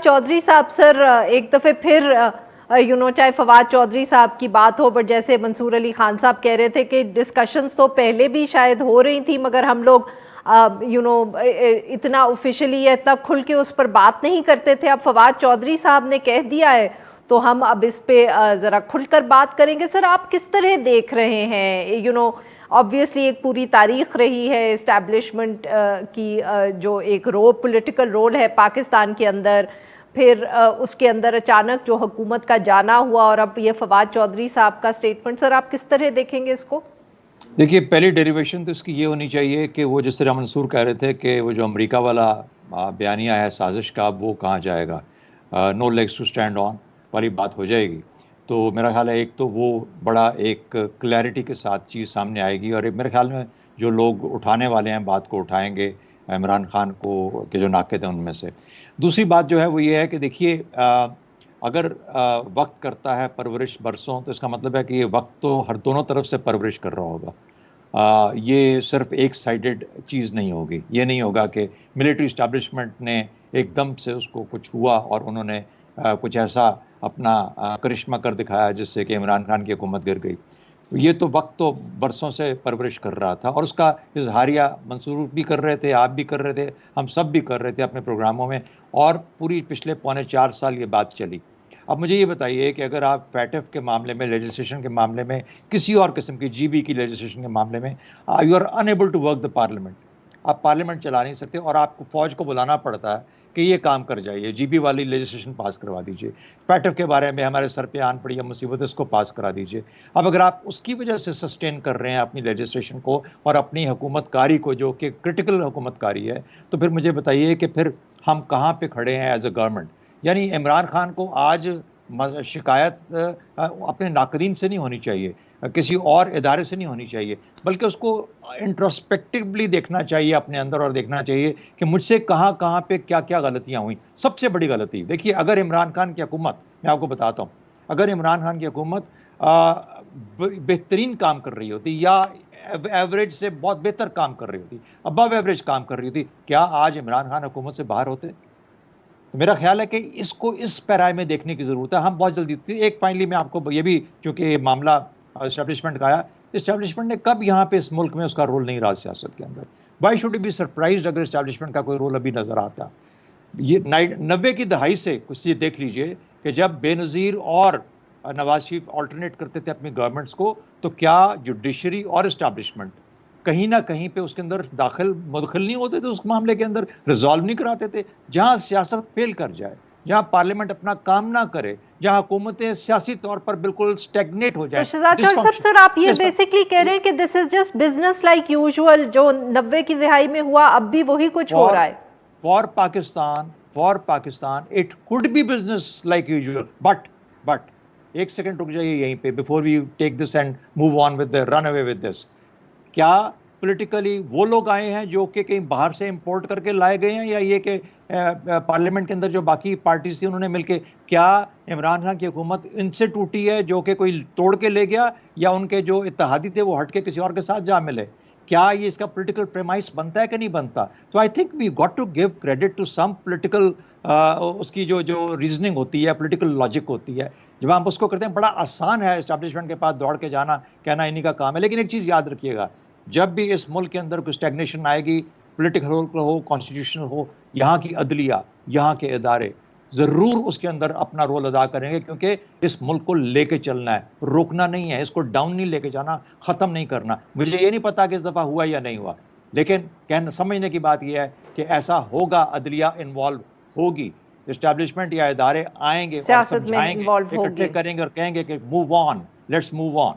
चौधरी साहब सर, एक दफ़े फिर चाहे फवाद चौधरी साहब की बात हो, बट जैसे मंसूर अली खान साहब कह रहे थे कि डिस्कशंस तो पहले भी शायद हो रही थी, मगर हम लोग इतना ऑफिशियली या इतना खुल के उस पर बात नहीं करते थे. अब फवाद चौधरी साहब ने कह दिया है तो हम अब इस पे ज़रा खुलकर बात करेंगे. सर, आप किस तरह देख रहे हैं? ऑब्वियसली एक पूरी तारीख रही है इस्टेब्लिशमेंट की, जो एक पॉलिटिकल रोल है पाकिस्तान के अंदर, फिर उसके अंदर अचानक जो हुकूमत का जाना हुआ और अब ये फवाद चौधरी साहब का स्टेटमेंट. सर, आप किस तरह देखेंगे इसको? देखिए, पहली डेरिवेशन तो इसकी ये होनी चाहिए कि वो जिस तरह मंसूर कह रहे थे कि वो जो अमेरिका वाला बयानिया है साजिश का, वो कहाँ जाएगा, no legs to stand on वाली बात हो जाएगी. तो मेरा ख्याल है एक तो वो बड़ा एक क्लैरिटी के साथ चीज़ सामने आएगी, और मेरे ख्याल में जो लोग उठाने वाले हैं बात को उठाएंगे इमरान खान को के जो नाक़िद हैं उनमें से. दूसरी बात जो है वो ये है कि देखिए, अगर वक्त करता है परवरिश बरसों, तो इसका मतलब है कि ये वक्त तो हर दोनों तरफ से परवरिश कर रहा होगा. ये सिर्फ एक साइडेड चीज़ नहीं होगी. ये नहीं होगा कि मिलिट्री इस्टेब्लिशमेंट ने एकदम से उसको कुछ हुआ और उन्होंने कुछ ऐसा अपना करिश्मा कर दिखाया जिससे कि इमरान खान की हुकूमत गिर गई. ये तो वक्त तो बरसों से परवरिश कर रहा था, और उसका इजहारिया मंसूर भी कर रहे थे, आप भी कर रहे थे, हम सब भी कर रहे थे अपने प्रोग्रामों में, और पूरी पिछले 3.25 साल ये बात चली. अब मुझे ये बताइए कि अगर आप फैटफ के मामले में, लेजिस्लेशन के मामले में, किसी और किस्म की जीबी की लेजिस्लेशन के मामले में you are unable to work the parliament, आप पार्लियामेंट चला नहीं सकते, और आपको फ़ौज को बुलाना पड़ता है कि ये काम कर जाइए, जीबी वाली लेजिस्लेशन पास करवा दीजिए, फैटफ के बारे में हमारे सर पे आन पड़ी है मुसीबत, इसको पास करा दीजिए. अब अगर आप उसकी वजह से सस्टेन कर रहे हैं अपनी लेजिस्लेशन को और अपनी हुकूमतकारी को, जो कि क्रिटिकल हुकूमतकारी है, तो फिर मुझे बताइए कि फिर हम कहाँ पे खड़े हैं एज अ गवर्नमेंट. यानी इमरान खान को आज शिकायत अपने नाक़दीन से नहीं होनी चाहिए, किसी और इदारे से नहीं होनी चाहिए, बल्कि उसको इंट्रोस्पेक्टिवली देखना चाहिए अपने अंदर, और देखना चाहिए कि मुझसे कहाँ पे क्या क्या गलतियाँ हुई. सबसे बड़ी गलती देखिए, अगर इमरान खान की हुकूमत, मैं आपको बताता हूँ, अगर इमरान खान की हुकूमत बेहतरीन काम कर रही होती, या एवरेज से बहुत बेहतर काम कर रही होती, अबव एवरेज काम कर रही होती, क्या आज इमरान खान हुकूमत से बाहर होते? तो मेरा ख्याल है कि इसको इस पैराए में देखने की ज़रूरत है. हम बहुत जल्दी एक फाइनली मैं आपको ये भी, क्योंकि मामला इस्टेब्लिशमेंट का आया, इस्टेब्लिशमेंट ने कब यहाँ पे इस मुल्क में उसका रोल नहीं रहा सियासत के अंदर. वाई शुड बी सरप्राइज्ड अगर इस्टेब्लिशमेंट का कोई रोल अभी नज़र आता. ये 90 की दहाई से कुछ ये देख लीजिए कि जब बेनज़ीर और नवाज शरीफ ऑल्टरनेट करते थे अपनी गवर्नमेंट्स को, तो क्या जुडिशरी और इस्टेब्लिशमेंट कहीं ना कहीं पे उसके अंदर मुदखल नहीं होते थे, उस मामले के अंदर रिजॉल्व नहीं कराते थे. जहां सियासत फेल कर जाए, जहां पार्लियामेंट अपना काम ना करे, जहां हुकूमतें सियासी तौर पर बिल्कुल स्टैग्नेट हो जाए. सर, आप ये बेसिकली कह रहे हैं कि this is just business like usual, जो 90 की दिहाई में हुआ अब भी वही कुछ हो रहा है. For Pakistan it could be business like usual, but एक सेकंड रुक जाइए यहीं पे, before we take this and move on with the run away with this. क्या पॉलिटिकली वो लोग आए हैं जो कि कहीं बाहर से इंपोर्ट करके लाए गए हैं, या ये कि पार्लियामेंट के अंदर जो बाकी पार्टीज थी उन्होंने मिलके, क्या इमरान खान की हुकूमत इनसे टूटी है जो कि कोई तोड़ के ले गया, या उनके जो इत्तेहादी थे वो हट के किसी और के साथ जा मिले? क्या ये इसका पॉलिटिकल प्रेमाइस बनता है कि नहीं बनता? तो I think we got to give credit to some political, उसकी जो रीजनिंग होती है, पॉलिटिकल लॉजिक होती है. जब हम उसको करते हैं, बड़ा आसान है एस्टेब्लिशमेंट के पास दौड़ के जाना, कहना इन्हीं का काम है. लेकिन एक चीज़ याद रखिएगा, जब भी इस मुल्क के अंदर कोई स्टैग्नेशन आएगी, पॉलिटिकल हो, कॉन्स्टिट्यूशनल हो, यहाँ की अदलिया, यहाँ के इदारे ज़रूर उसके अंदर अपना रोल अदा करेंगे, क्योंकि इस मुल्क को लेके चलना है, रोकना नहीं है, इसको डाउन नहीं लेके जाना, ख़त्म नहीं करना. मुझे ये नहीं पता कि इस दफ़ा हुआ या नहीं हुआ, लेकिन समझने की बात यह है कि ऐसा होगा, अदलिया इन्वॉल्व होगी, इस्टेब्लिशमेंट या इदारे आएंगे और समझाएंगे, इकट्ठे करेंगे और कहेंगे कि move on, let's move on.